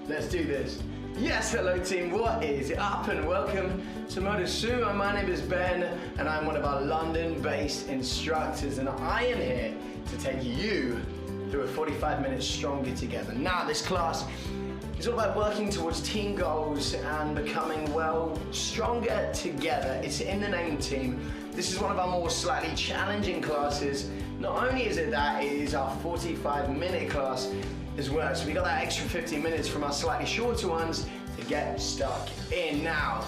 Let's do this. Yes, hello team, what is up and welcome to Motosumo. My name is Ben and I'm one of our London-based instructors and I am here to take you through a 45 minutes stronger together. Now this class is all about working towards team goals and becoming, well, stronger together. It's in the name team. This is one of our more slightly challenging classes. Not only is it that, it is our 45-minute class as well. So we got that extra 15 minutes from our slightly shorter ones to get stuck in. Now,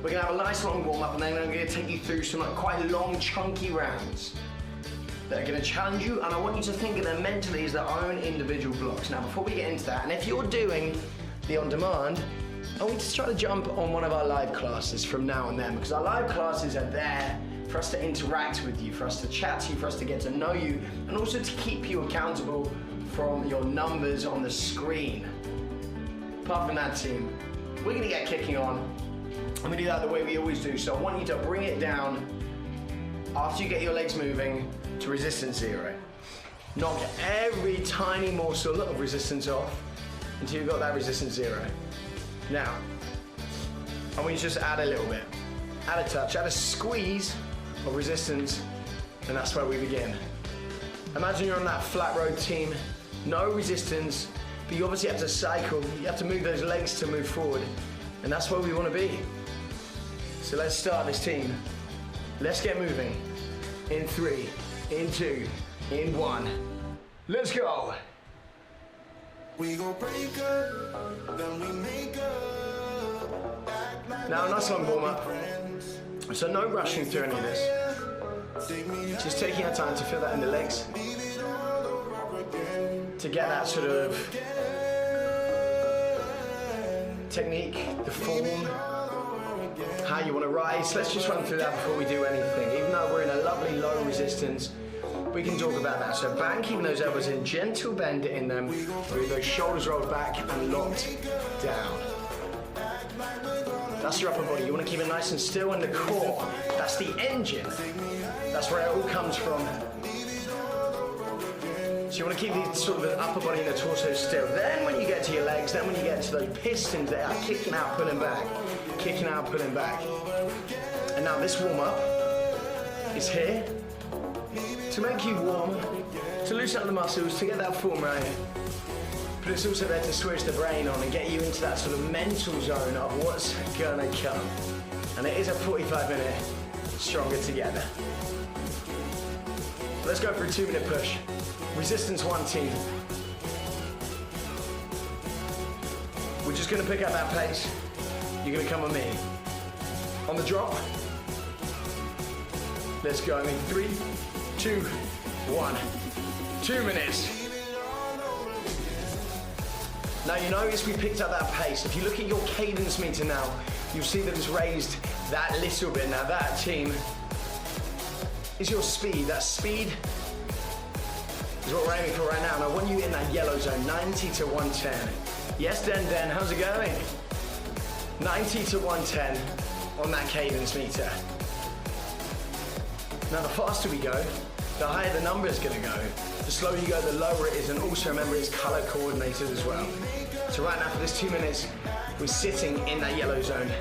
we're gonna have a nice long warm up and then I'm gonna take you through some quite long, chunky rounds that are gonna challenge you, and I want you to think of them mentally as their own individual blocks. Now, before we get into that, and if you're doing the on-demand, I want you to try to jump on one of our live classes from now and then, because our live classes are there for us to interact with you, for us to chat to you, for us to get to know you, and also to keep you accountable from your numbers on the screen. Apart from that team, we're gonna get kicking on. I'm gonna do that the way we always do. So I want you to bring it down after you get your legs moving to resistance 0. Knock every tiny morsel of resistance off until you've got that resistance 0. Now, I want you to just add a little bit. Add a touch, add a squeeze of resistance, and that's where we begin. Imagine you're on that flat road team, no resistance, but you obviously have to cycle, you have to move those legs to move forward, and that's where we want to be. So let's start this team. Let's get moving. In 3, in 2, in 1. Let's go. We gon' break up, then we make up. Now a nice long warm up. So no rushing through any of this. Just taking our time to feel that in the legs. To get that sort of technique, the form, how you want to rise. Let's just run through that before we do anything. Even though we're in a lovely low resistance, we can talk about that. So bang, keeping those elbows in, gentle bend in them, with those shoulders rolled back and locked down. That's your upper body. You want to keep it nice and still in the core. That's the engine. That's where it all comes from. So you want to keep the sort of the upper body and the torso still. Then when you get to your legs, then when you get to those pistons, they are kicking out, pulling back. Kicking out, pulling back. And now this warm up is here to make you warm, to loosen up the muscles, to get that form right. But it's also there to switch the brain on and get you into that sort of mental zone of what's gonna come. And it is a 45-minute stronger together. Let's go for a 2-minute push. Resistance 1 team. We're just gonna pick up that pace. You're gonna come with me. On the drop. Let's go in 3, 2, 1. 2 minutes. Now you notice we picked up that pace. If you look at your cadence meter now, you'll see that it's raised that little bit. Now that team is your speed. That speed is what we're aiming for right now. And I want you in that yellow zone, 90 to 110. Yes, Den, how's it going? 90 to 110 on that cadence meter. Now the faster we go, the higher the number is going to go. The slower you go, the lower it is, and also remember it's color coordinated as well. So right now for this 2 minutes, we're sitting in that yellow zone.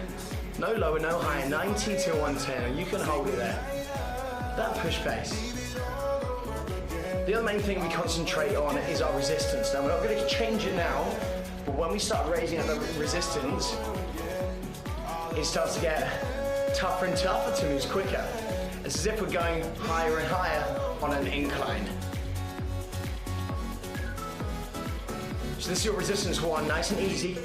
No lower, no higher, 90 to 110, and you can hold it there. That push pace. The other main thing we concentrate on is our resistance. Now we're not going to change it now, but when we start raising up the resistance, it starts to get tougher and tougher to move quicker. It's as if we're going higher and higher on an incline. So this is your resistance 1, nice and easy.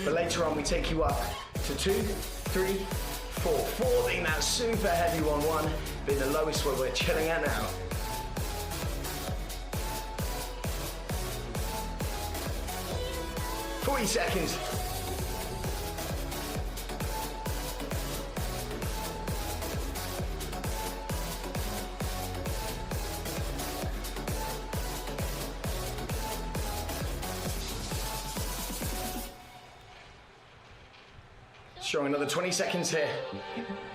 But later on we take you up to 2, 3, 4. 4 being that super heavy 1 being the lowest where we're chilling at now. $40 seconds. Strong, another 20 seconds here.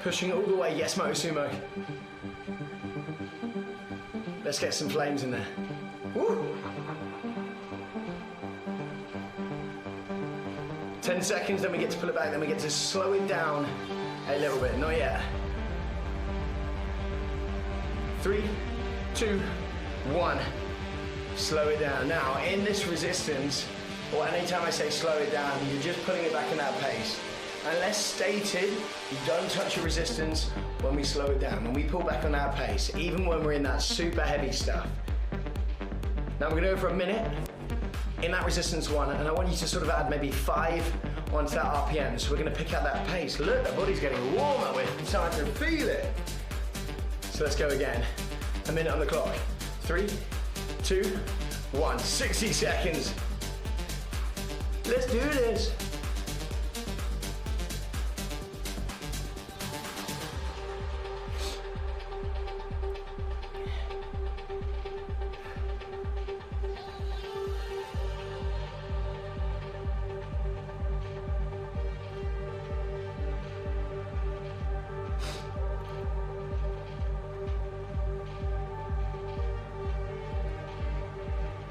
Pushing all the way, yes, Motosumo. Let's get some flames in there. Woo! 10 seconds, then we get to pull it back, then we get to slow it down a little bit. Not yet. 3, 2, 1. Slow it down. Now, in this resistance, or anytime I say slow it down, you're just putting it back in that pace. Unless stated, you don't touch your resistance when we slow it down, when we pull back on our pace, even when we're in that super heavy stuff. Now we're gonna go for a minute in that resistance one, and I want you to sort of add maybe 5 onto that RPM. So we're gonna pick up that pace. Look, the body's getting warmer, we're starting to feel it. So let's go again. A minute on the clock. 3, 2, 1. 60 seconds. Let's do this.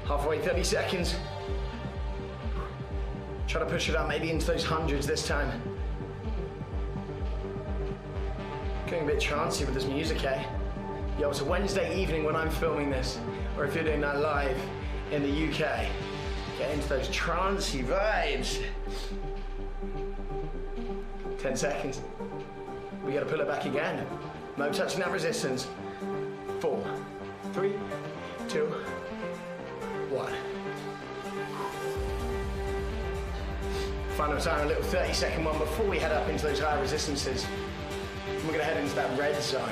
Halfway, 30 seconds. Try to push it up maybe into those hundreds this time. Going a bit trancey with this music, eh? Yo, it's a Wednesday evening when I'm filming this, or if you're doing that live in the UK. Get into those trancey vibes. 10 seconds. We gotta pull it back again. No touching that resistance. 4, 3, 2, 1. Final time, a little 30-second one before we head up into those higher resistances. And we're gonna head into that red zone.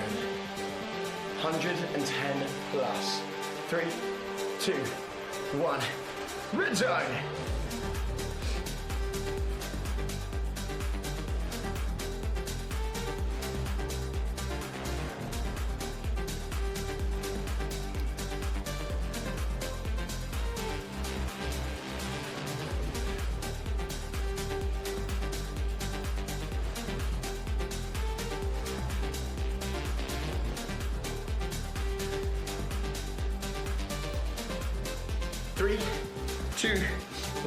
110 plus. 3, 2, 1. Red zone. Three, 2,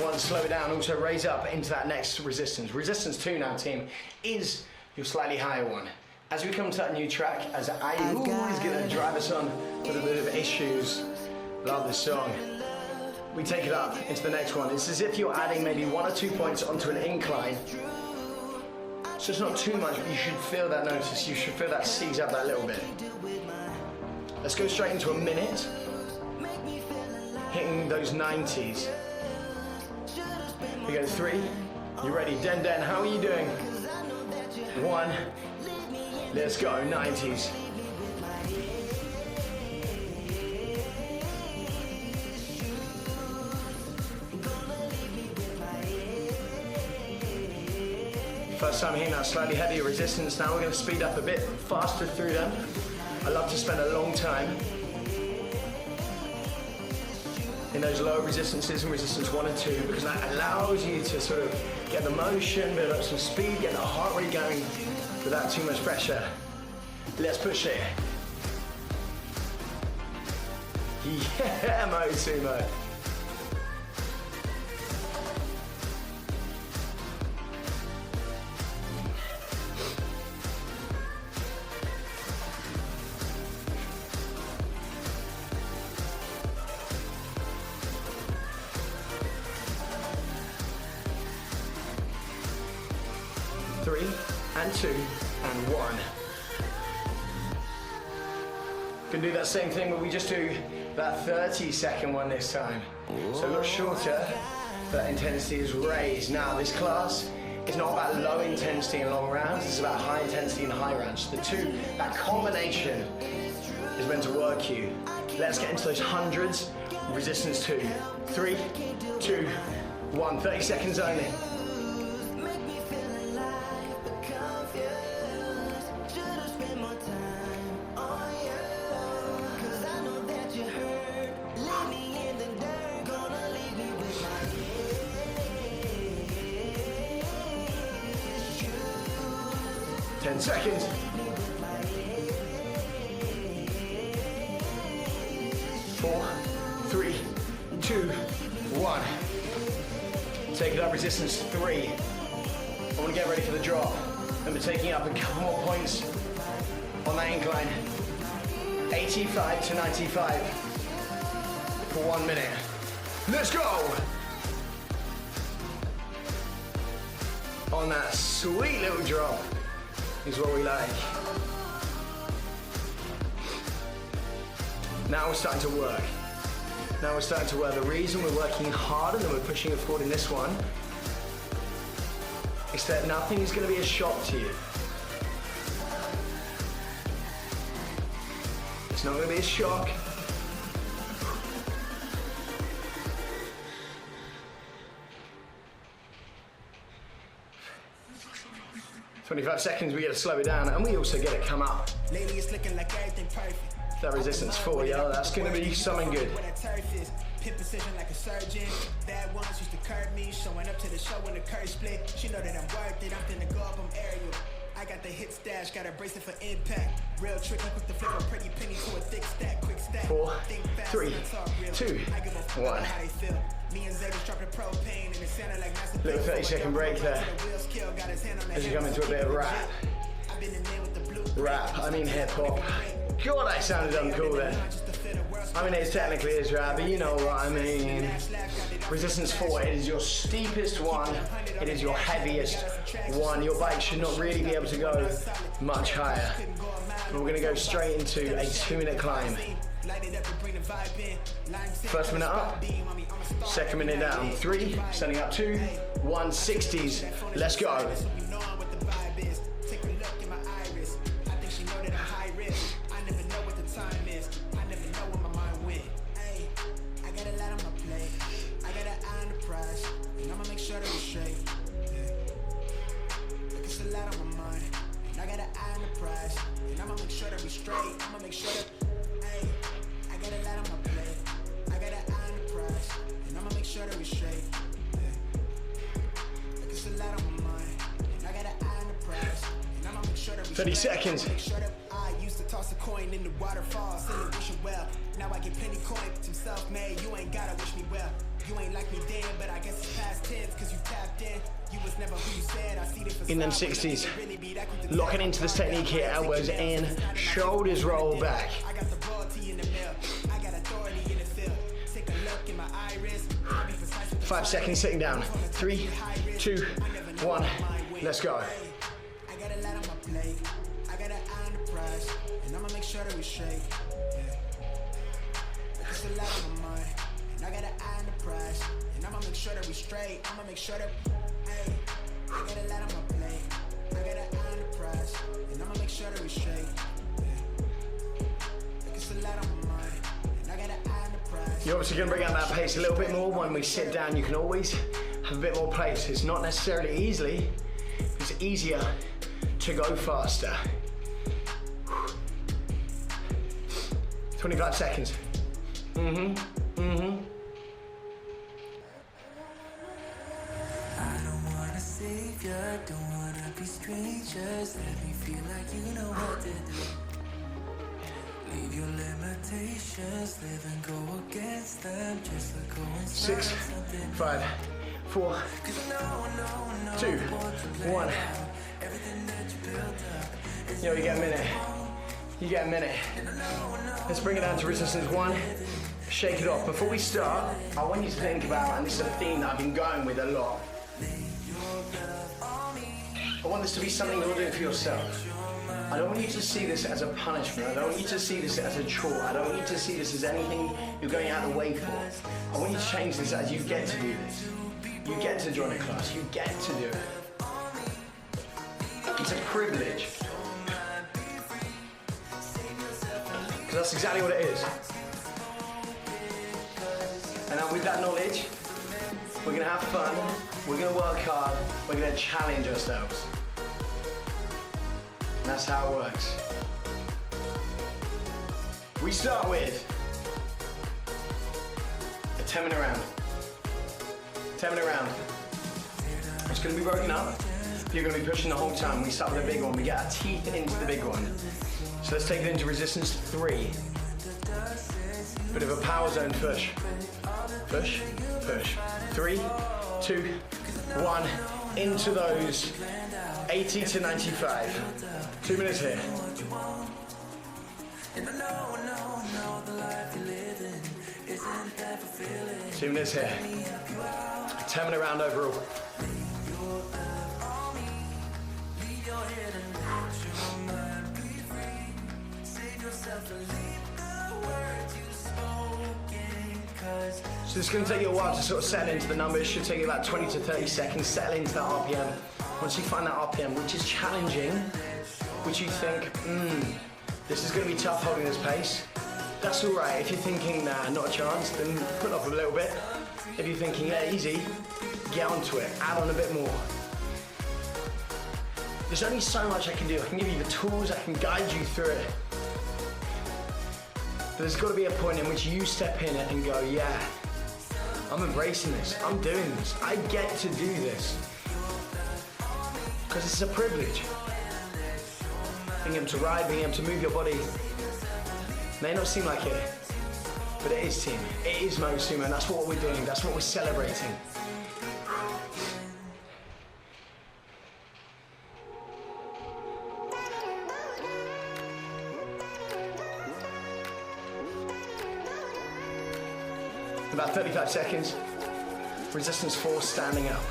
1, slow it down. Also raise up into that next resistance. Resistance 2 now, team, is your slightly higher one. As we come to that new track, as I always gonna drive us on with a bit of issues, love this song, we take it up into the next one. It's as if you're adding maybe 1 or 2 points onto an incline. So it's not too much, but you should feel that notice. You should feel that seize up that little bit. Let's go straight into a minute. Hitting those 90s. We go 3. You ready? Den, how are you doing? 1. Let's go, 90s. First time hitting that slightly heavier resistance. Now we're going to speed up a bit faster through them. I love to spend a long time in those lower resistances and resistance 1 and 2, because that allows you to sort of get the motion, build up some speed, get the heart rate going without too much pressure. Let's push it. Yeah, Motosumo. Three, and 2, and 1. Can do that same thing, but we just do that 30-second one this time. So a lot shorter, but intensity is raised. Now, this class is not about low intensity and long rounds, it's about high intensity and high rounds. The two, that combination is meant to work you. Let's get into those hundreds. Resistance 2, 3, 2, 1. 30 seconds only. Seconds. 4, 3, 2, 1. Take it up, resistance 3. I want to get ready for the drop. Remember, taking up a couple more points on that incline. 85 to 95 for 1 minute. Let's go! On that sweet little drop is what we like. Now we're starting to work. Now we're starting to work. The reason we're working harder than we're pushing it forward in this one is that nothing is going to be a shock to you. It's not going to be a shock. "25 seconds, we get to slow it down, and we also get to come up. Lately it's looking like everything perfect. That resistance 4, yo, that's gonna be something good. Pin precision like a surgeon. Bad ones used to curb me. Showing up to the show when the curve split. She know that I'm worth it. I'm finna go up, I'm aerial. I got the hit stash, got a bracelet for impact. Real tricky, quick to flip a pretty penny to a thick stack. Quick stack. 4, 3, 2, 1. Me and Zaydas dropped the propane and it sounded like massive. Little 30-second break there. As you come into a bit of rap. Rap, I mean hip-hop. God, I sounded uncool there. I mean, it technically is rap, but you know what I mean. Resistance 4, it is your steepest one. It is your heaviest one. Your bike should not really be able to go much higher. We're gonna go straight into a 2-minute climb. First minute up, second minute down. 3, standing up 2, 1, 60s. Let's go. Seconds. I used to toss a coin in the waterfall, say you wish you well. Now I get plenty coins, I'm self-made, you ain't gotta wish me well. You ain't like me then, but I guess it's past tense, cause you tapped in. You was never who you said, I see the in them 60s. Locking into this technique here, elbows in, shoulders roll back. I got the royalty in the mill, I got authority in the field. Take a look in my iris. 5 seconds sitting down. 3, 2, 1, let's go. I got a lot on my plate. I got an eye on the prize, and I'ma make sure that we straight. It's a lot on my mind, and I got an eye on the prize, and I'ma make sure that we straight. I'ma make sure that, hey, I got a lot on my plate. I got an eye on the prize, and I'ma make sure that we straight. It's a lot on my mind, and I got an eye on the prize. You're obviously gonna bring out that pace a little bit more. When we sit down, you can always have a bit more pace. It's not necessarily easily, it's easier to go faster. 25 seconds. I don't wanna save ya, don't wanna be strangers. Let me feel like you know what to do. Leave your limitations, live and go against them. Just let go and 6, 5, 4, 2, 1. Yo, you get a minute. You get a minute. Let's bring it down to resistance 1. Shake it off. Before we start, I want you to think about, and this is a theme that I've been going with a lot. I want this to be something you're doing for yourself. I don't want you to see this as a punishment. I don't want you to see this as a chore. I don't want you to see this as anything you're going out of the way for. I want you to change this as you get to do this. You get to join a class. You get to do it. It's a privilege. Because that's exactly what it is. And now with that knowledge, we're going to have fun, we're going to work hard, we're going to challenge ourselves. And that's how it works. We start with a 10-minute round. 10-minute round. It's going to be broken up. You're going to be pushing the whole time. We start with a big one. We get our teeth into the big one. So let's take it into resistance 3. Bit of a power zone push. Push, push. 3, 2, 1, into those 80 to 95. 2 minutes here. 2 minutes here. 10-minute round overall. So it's going to take you a while to sort of settle into the numbers. It should take you about 20 to 30 seconds, settle into that RPM. Once you find that RPM, which is challenging, which you think, this is going to be tough holding this pace, that's all right. If you're thinking, nah, not a chance, then put off a little bit. If you're thinking, yeah, easy, get onto it, add on a bit more. There's only so much I can do. I can give you the tools, I can guide you through it. But there's got to be a point in which you step in it and go, yeah, I'm embracing this, I'm doing this, I get to do this. Because it's a privilege. Being able to ride, being able to move your body. May not seem like it, but it is, team. It is Motosumo, and that's what we're doing, that's what we're celebrating. About 35 seconds. Resistance 4, standing up.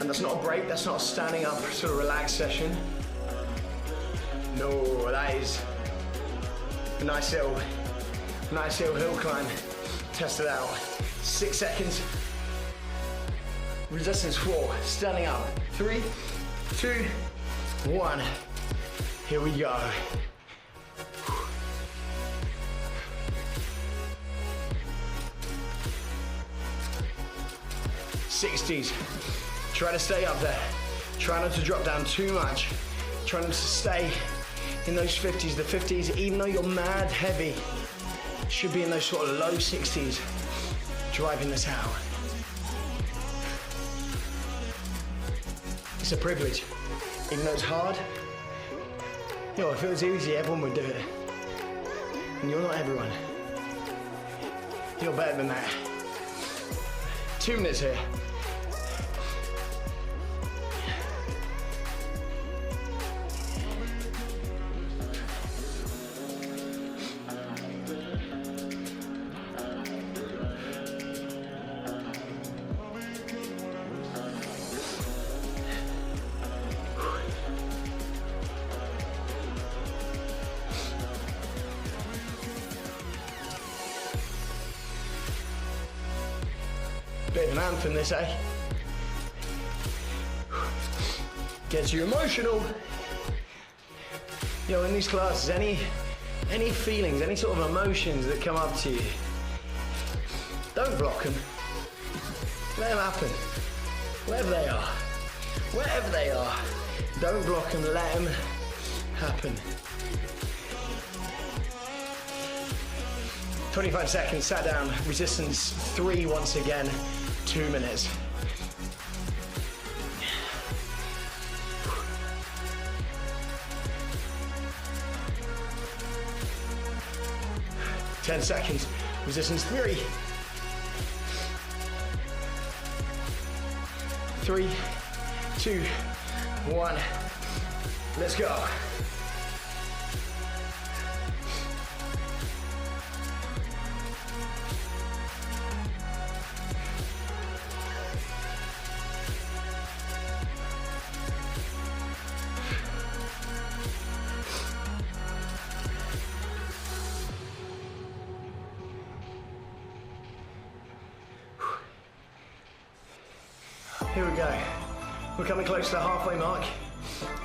And that's not a break, that's not a standing up sort of relaxed session. No, that is a nice little hill climb. Test it out. 6 seconds. Resistance 4, standing up. 3, 2, 1. Here we go. 60s. Try to stay up there. Try not to drop down too much. Try not to stay in those 50s. The 50s, even though you're mad heavy, should be in those sort of low 60s, driving this out. It's a privilege. Even though it's hard, if it was easy, everyone would do it. And you're not everyone. You're better than that. 2 minutes here. Bit of an anthem, this, eh? Gets you emotional. In these classes, any feelings, any sort of emotions that come up to you, don't block them. Let them happen. Wherever they are, don't block them, let them happen. 25 seconds, sat down, resistance 3 once again, 2 minutes. Ten seconds, resistance 3. 3, 2, 1, let's go. Here we go. We're coming close to the halfway mark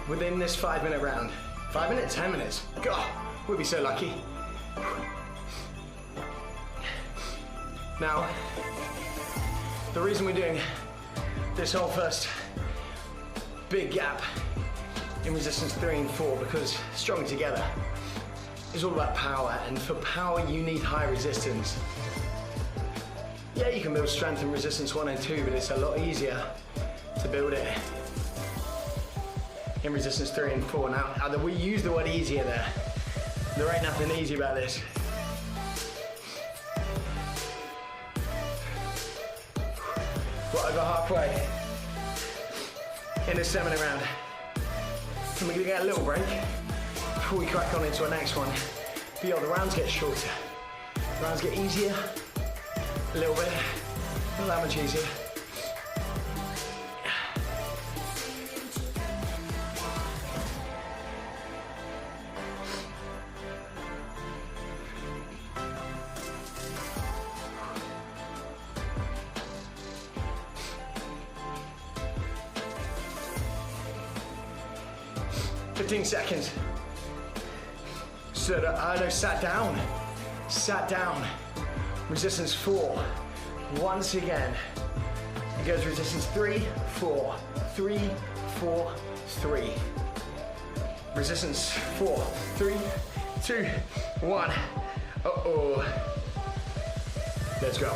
within this 5-minute round. 5 minutes, 10 minutes. God, we'd be so lucky. Now, the reason we're doing this whole first big gap in resistance 3 and 4, because strong together is all about power, and for power you need high resistance. Yeah, you can build strength and resistance 1 and 2, but it's a lot easier to build it in resistance 3 and 4. Now we use the word easier there. There ain't nothing easy about this. We're over halfway in this 7-minute round. And we're gonna get a little break before we crack on into our next one. But yo, the rounds get shorter. The rounds get easier, a little bit, not that much easier. 15 seconds. Stood up, no, sat down. Sat down. Resistance 4. Once again. It goes resistance 3, 4. 3, 4, 3. Resistance 4, 3, 2, 1. Uh-oh. Let's go.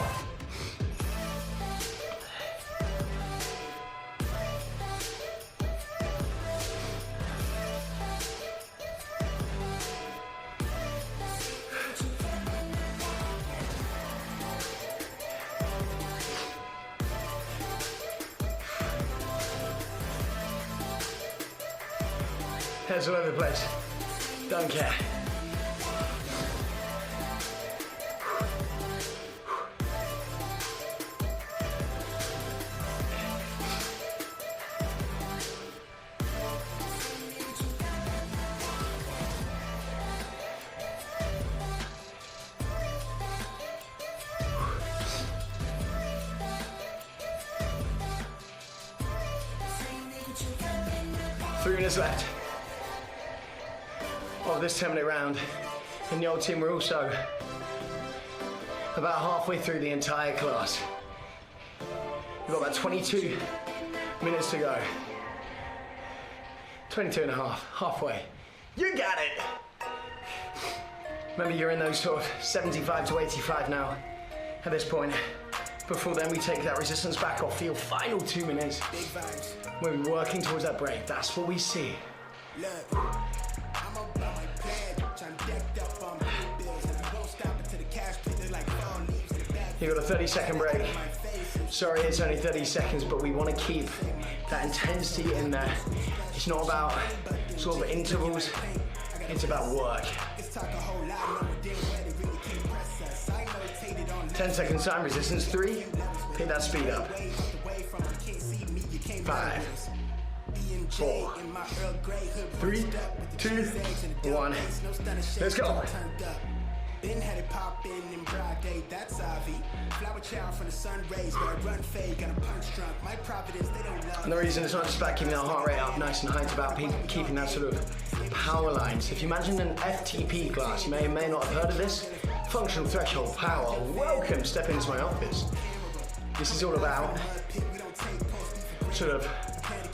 Heads all over the place. Don't care. Three minutes left of this 10-minute round. In the old team, we're also about halfway through the entire class. We've got about 22 minutes to go. 22 and a half, halfway. You got it! Remember, you're in those sort of 75 to 85 now at this point. Before then, we take that resistance back off for your final 2 minutes. We're working towards that break. That's what we see. You got a 30-second break. Sorry, it's only 30 seconds, but we want to keep that intensity in there. It's not about sort of intervals, it's about work. 10 seconds time, resistance 3, pick that speed up. 5, 4, 3, 2, 1, let's go. Been had it poppin' in broad day, that's Avi. Flower child from the sun rays, but I run fade, got a punch drunk. My providence, they don't love. And the reason it's not just about keeping that heart rate up nice and high, it's about keeping that sort of power line. So if you imagine an FTP class, you may or may not have heard of this. Functional threshold power. Welcome, step into my office. This is all about sort of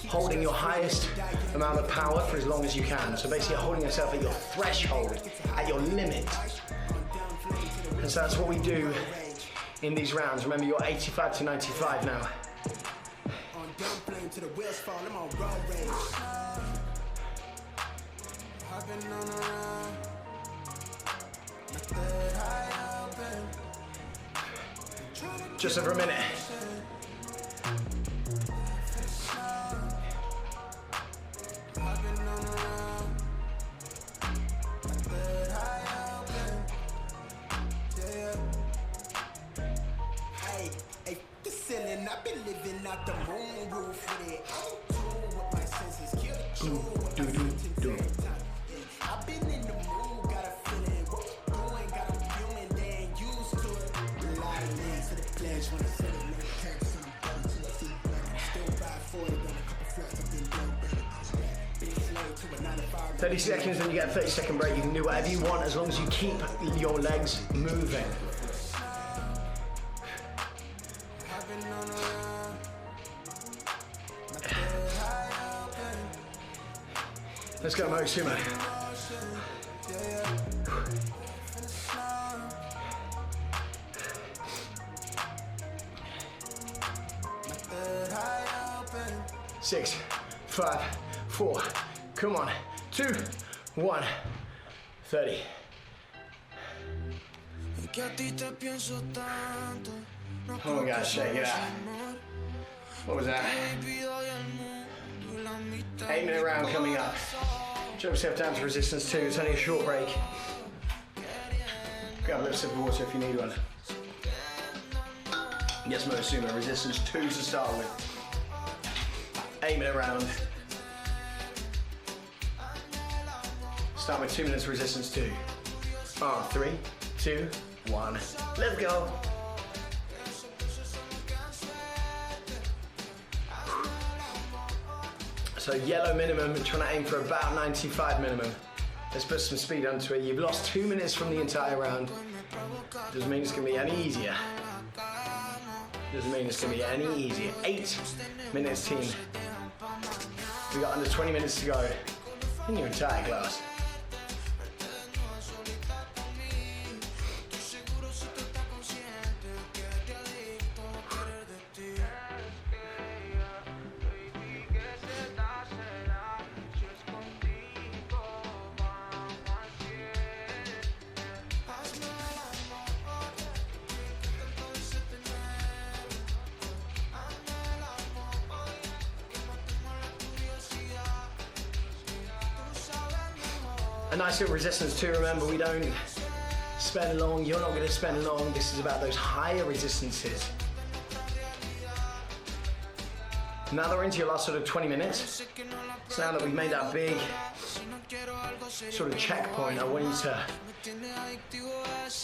holding your highest amount of power for as long as you can. So basically holding yourself at your threshold, at your limit. And so that's what we do in these rounds. Remember, you're 85 to 95 now. Just over a minute. I've been living out the moon roof with it. I'm tuned with my senses, kill the tune. I've been in the mood, got a feeling. What we doing, got a feeling, they ain't used to it. A lot of legs to the pledge when I said it, man. Carry some better to the feet, better. Still ride for it, done a couple flats, I've been done better. Big slave to a 9-to-5. 30 seconds, then you get a 30-second break. You can do whatever you want as long as you keep your legs moving. Let's go, Motosumo. 6, 5, 4, come on, 2, 1, 30. Oh my gosh, shake it out. What was that? 8-minute round coming up. Drop yourself down to resistance 2, it's only a short break. Grab a little sip of water if you need one. Yes, Motosumo, resistance 2 to start with. 8-minute round. Start with 2 minutes resistance 2. 3, 2, 1, let's go. So yellow minimum, trying to aim for about 95 minimum. Let's put some speed onto it. You've lost 2 minutes from the entire round. Doesn't mean it's gonna be any easier. Doesn't mean it's gonna be any easier. 8 minutes, team. We got under 20 minutes to go in your entire class. A nice little resistance too. Remember, we don't spend long, you're not going to spend long. This is about those higher resistances. Now that we're into your last sort of 20 minutes, so now that we've made that big sort of checkpoint, I want you to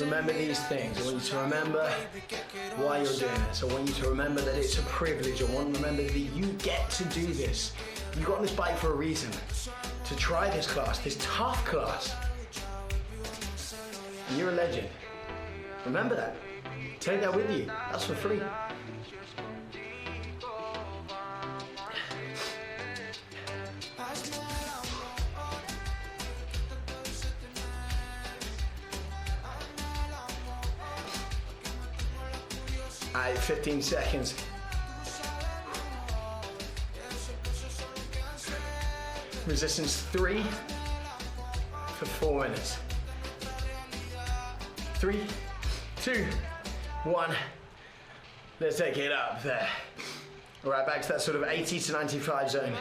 remember these things. I want you to remember why you're doing this. I want you to remember that it's a privilege. I want you to remember that you get to do this. You got on this bike for a reason. To try this class, this tough class. And you're a legend. Remember that. Take that with you. That's for free. All right, 15 seconds. Resistance 3 for 4 minutes. 3, 2, 1. Let's take it up there. All right, back to that sort of 80 to 95 zone.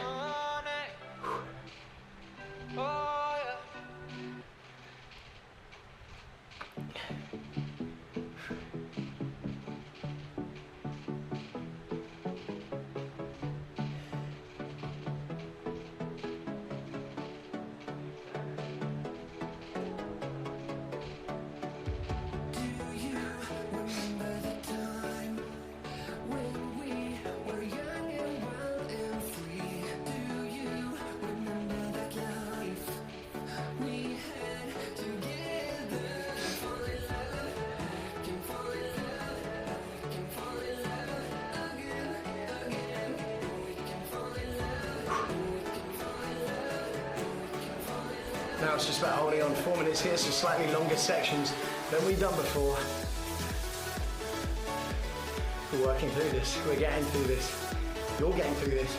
Now it's just about holding on 4 minutes here, so slightly longer sections than we've done before. We're working through this, we're getting through this. You're getting through this.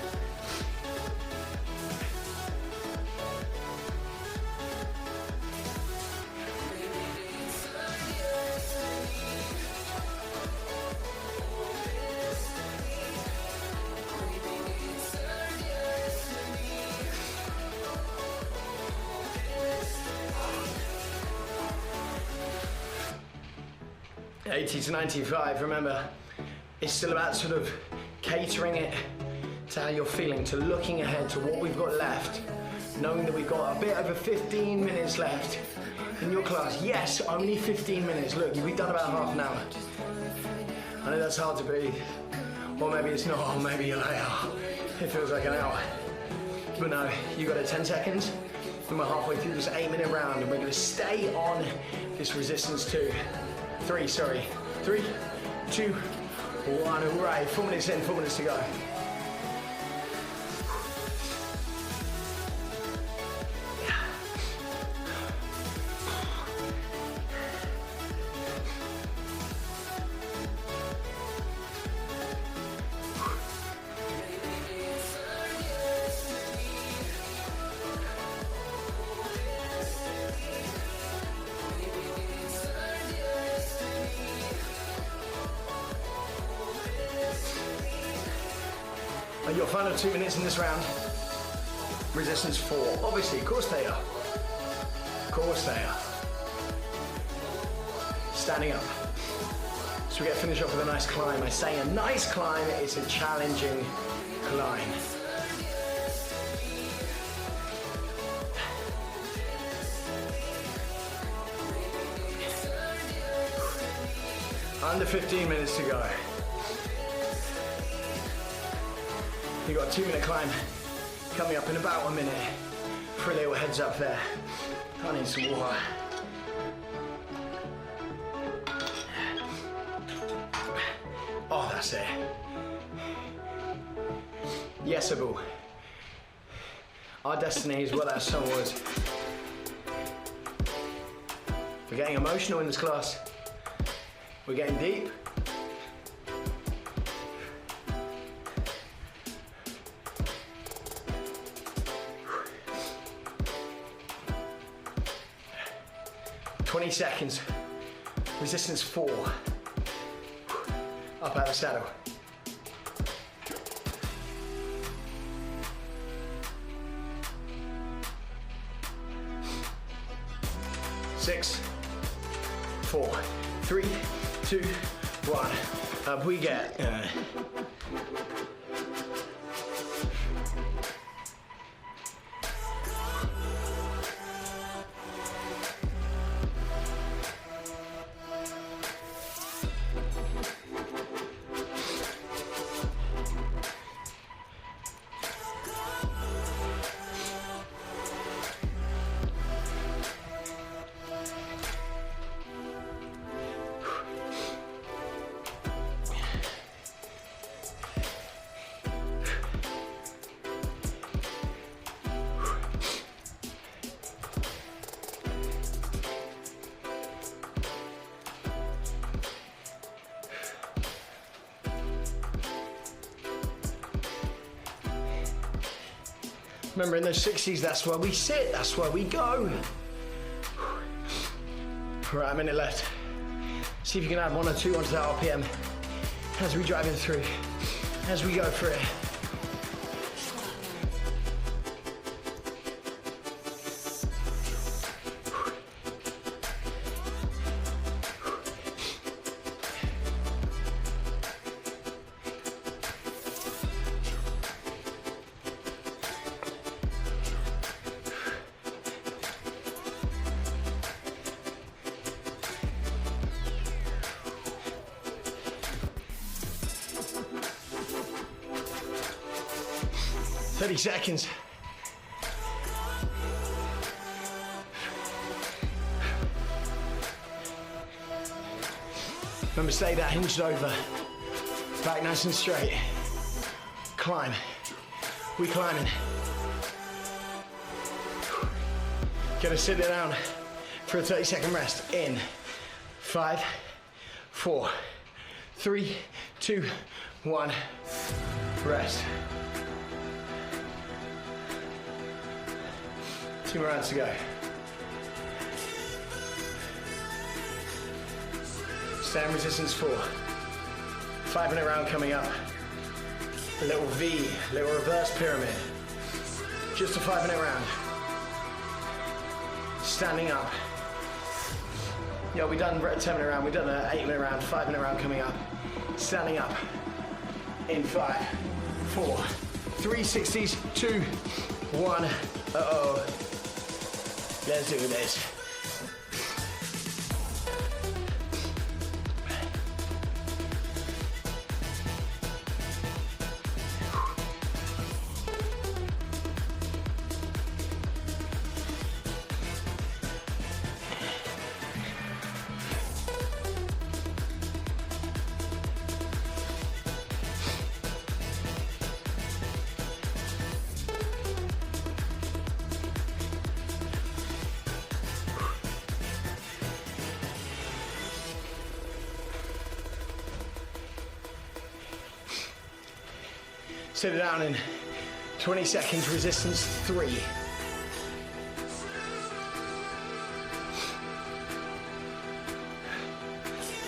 Yeah. 80 to 95, remember, it's still about sort of catering it to how you're feeling, to looking ahead to what we've got left, knowing that we've got a bit over 15 minutes left in your class. Yes, only 15 minutes. Look, we've done about half an hour. I know that's hard to breathe. Or maybe it's not, or maybe you're like, oh, it feels like an hour. But no, you got it 10 seconds, and we're halfway through this 8-minute round, and we're gonna stay on this resistance 3, 3, 2, 1, all right, 4 minutes in, 4 minutes to go. And your final 2 minutes in this round, resistance 4. Obviously, of course they are. Of course they are. Standing up. So we get finished off with a nice climb. I say a nice climb, it's a challenging climb. Under 15 minutes to go. You've got a 2-minute climb coming up in about 1 minute. For a little heads up there. I need some water. Oh, that's it. Yes, Abu. Our destiny is what that song was. We're getting emotional in this class. We're getting deep. "20 seconds. Resistance 4. Up out of the saddle. 6, 4, 3, 2, 1. Up we get. Remember, in those 60s, that's where we sit, that's where we go. Right, a minute left. See if you can add 1 or 2 onto that RPM as we drive it through, as we go through it. Seconds. Remember, stay that hinged over. Back nice and straight. Climb. We climbing. Gonna sit it down for a 30-second rest. In 5, 4, 3, 2, 1. Rest. 2 more rounds to go. Stand resistance 4. 5-minute round coming up. A little V, little reverse pyramid. Just a 5-minute round. Standing up. Yeah, we done a 10-minute round, we done an 8-minute round, 5-minute round coming up. Standing up. In 5, 4, 3 60s, 2, 1. Uh-oh. Let's do this. Sit it down in 20 seconds, resistance 3.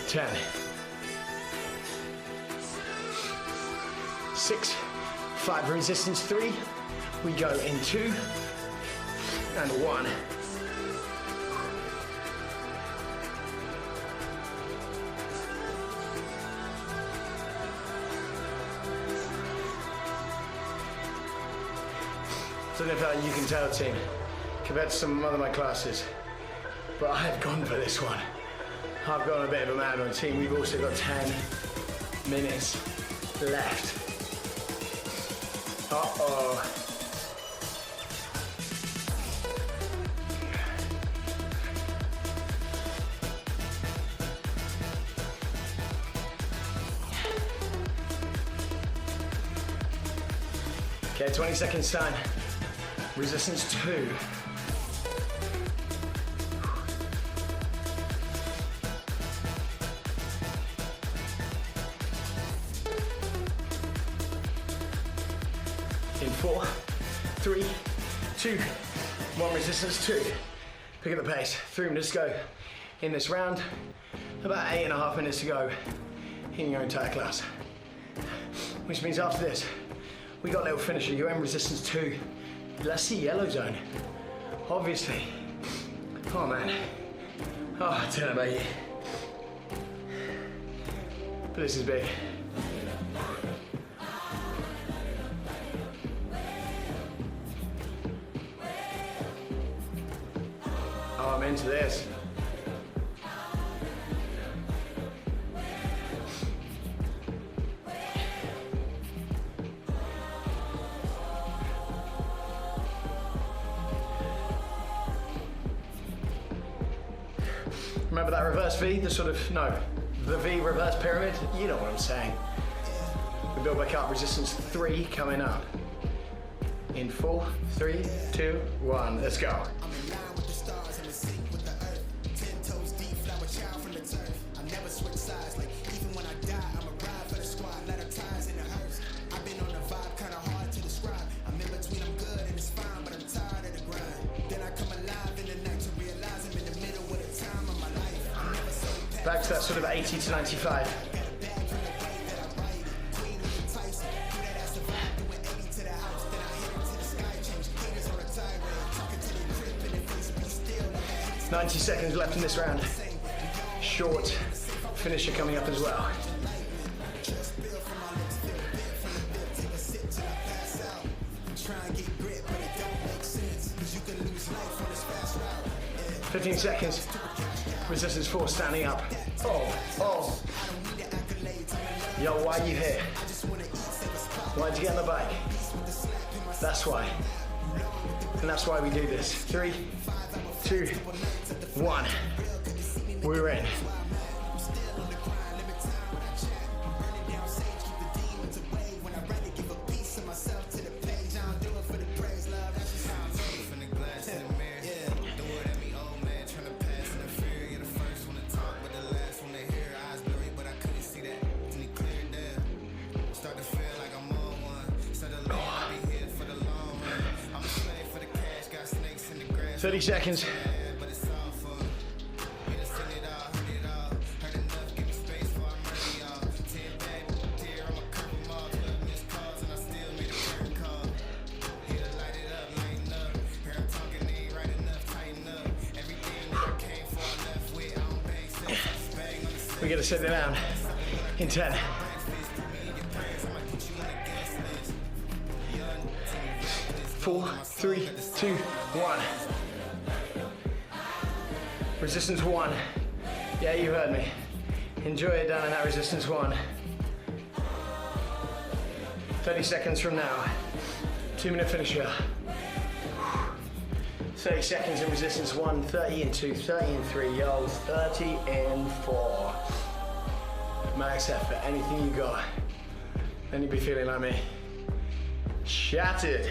10. 6, 5 resistance 3. We go in 2 and 1. I don't know if you can tell, team, compared to some other of my classes, but I've gone for this one. I've gone a bit of a mad one, team. We've also got 10 minutes left. Uh-oh. Okay, 20 seconds time. Resistance 2. In 4, 3, 2, 1, resistance 2. Pick up the pace. 3 minutes to go in this round. About 8.5 minutes to go in your entire class. Which means after this, we got a little finisher, UM resistance 2. Let's see yellow zone. Obviously. Oh man. Oh, I don't know about you. But this is big. Oh, I'm into this. Remember that reverse V, the V reverse pyramid? You know what I'm saying. We build back up, resistance 3 coming up. In 4, 3, 2, 1, let's go. Back to that sort of 80 to 95. It's 90 seconds left in this round. Short finisher coming up as well. "15 seconds. Resistance 4 standing up. Oh. Yo, why are you here? Why'd you get on the bike? That's why. And that's why we do this. 3, 2, 1. We're in. Oh. 30 seconds. We gotta set it down in 10. 4, 3, 2, 1. Resistance 1. Yeah, you heard me. Enjoy it down in that resistance 1. 30 seconds from now. 2-minute finisher. 30 seconds in resistance 1, 30 in 2, 30 in 3, yo, 30 in 4. Max effort, anything you got. Then you'll be feeling like me. Shattered.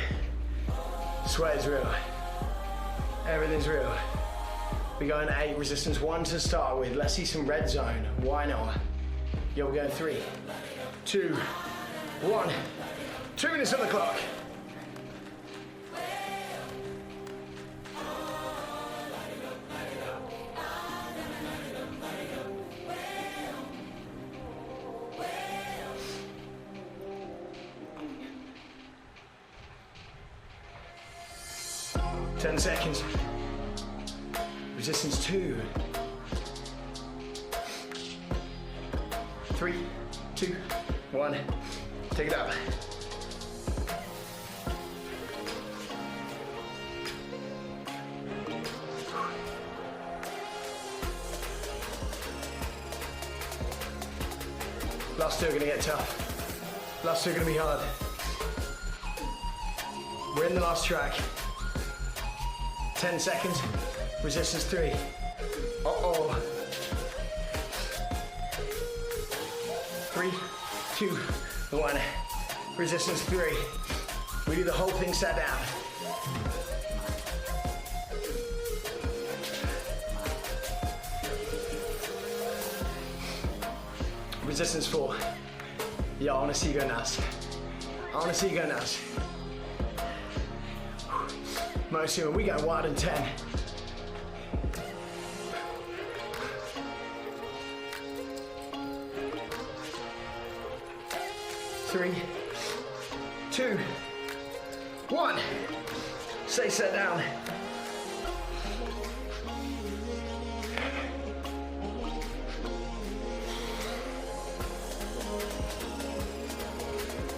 Sweat is real. Everything's real. We're going 8, resistance 1 to start with. Let's see some red zone. Why not? Yo, we're going 3, 2, 1. 2 minutes on the clock. 10 seconds. Resistance 2. 3, 2, 1. Take it up. Last two are gonna get tough. Last two are gonna be hard. We're in the last track. 10 seconds. Resistance 3. Uh-oh. 3, 2, 1. Resistance 3. We do the whole thing sat down. Resistance 4. Yeah, I wanna see you go nuts. I wanna see you go nuts. Motosumo, we got wild in 10. Three, 2, 1. Stay set down.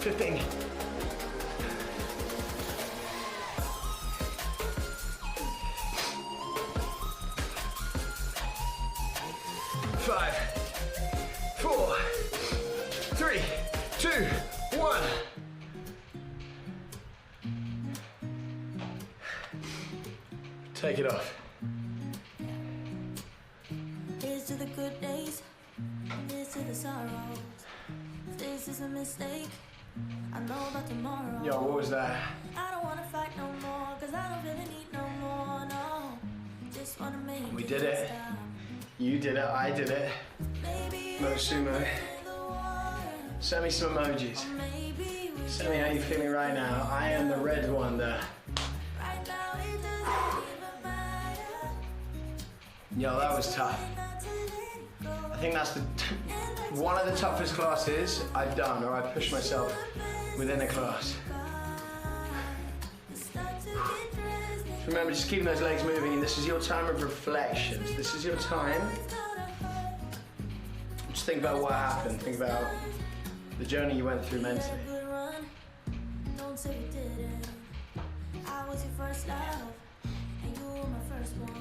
$15. 5, 4, 3, 2, 1. Take it off. Here's to the good days, here's to the sorrows. If this is a mistake, I know about tomorrow. Yo, what was that? I don't wanna fight no more, cause I don't really need no more, no. Just wanna make We did it. stop. You did it, I did it. Maybe Motosumo. Send me some emojis. maybe we Send me how you're feeling right now. I am the red one there. right now it doesn't even matter. Yo, that was tough. Not to let go. I think that's one of the toughest classes I've done, or I pushed myself within a class. Start to get dressed. Remember, just keeping those legs moving, and this is your time of reflections. This is your time. Just think about what happened. Think about the journey you went through mentally. Good run. Don't say you didn't. I was your first love, and you were my first one.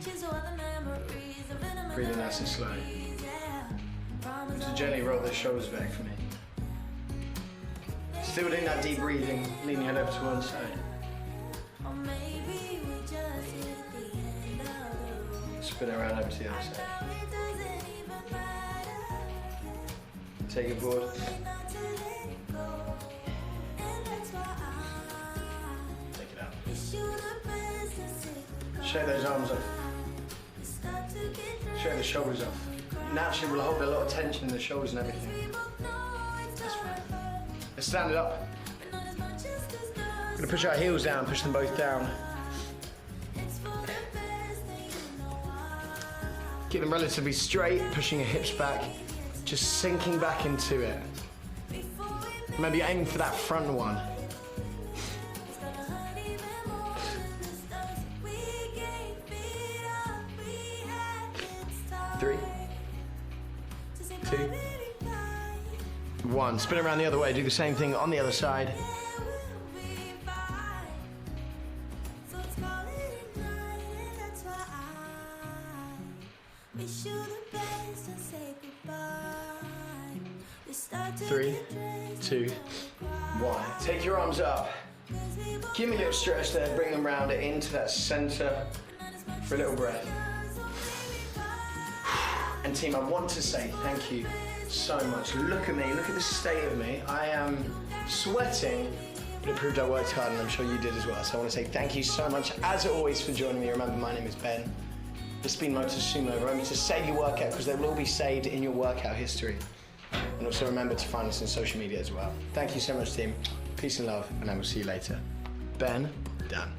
Here's all the memories of intimate Breathing nice and slow. yeah. Promise So gently roll the shoulders back for me. Still doing that deep breathing, leaning your head over to one side. or maybe we just hit the end of the road. Spin around over to the other side. Now it doesn't even matter. Take it forward. Not to let go. And that's why Take it out. I wish you the best and say goodbye. Shake those arms off. Start to get dressed. Shake the shoulders off. Naturally, we'll hold a lot of tension in the shoulders and everything. We both know it's That's not fine. Let's stand it up. but not as much as this does. We're gonna push our heels down, push them both down. It's for the best and you know why. Keep them relatively straight, pushing your hips back, just sinking back into it. Before we Maybe aiming for that front one. it's gonna hurt even more than this does. We gave it up, we had this time. 3, To say 2, bye, baby, bye. 1. Spin around the other way, do the same thing on the other side. There will be fine. So let's call it a night, and that's why I wish you the best and say goodbye. We start to 3, get dressed 2, 1. Take your arms up. Give me a little stretch there, bring them round into that center for a little breath. And team, I want to say thank you so much. Look at me, look at the state of me. I am sweating, but it proved I worked hard, and I'm sure you did as well. So I want to say thank you so much, as always, for joining me. Remember, my name is Ben. This has been Motosumo. Remember to save your workout, because they will all be saved in your workout history. And also remember to find us on social media as well. Thank you so much, team. Peace and love, and I will see you later. Ben, done.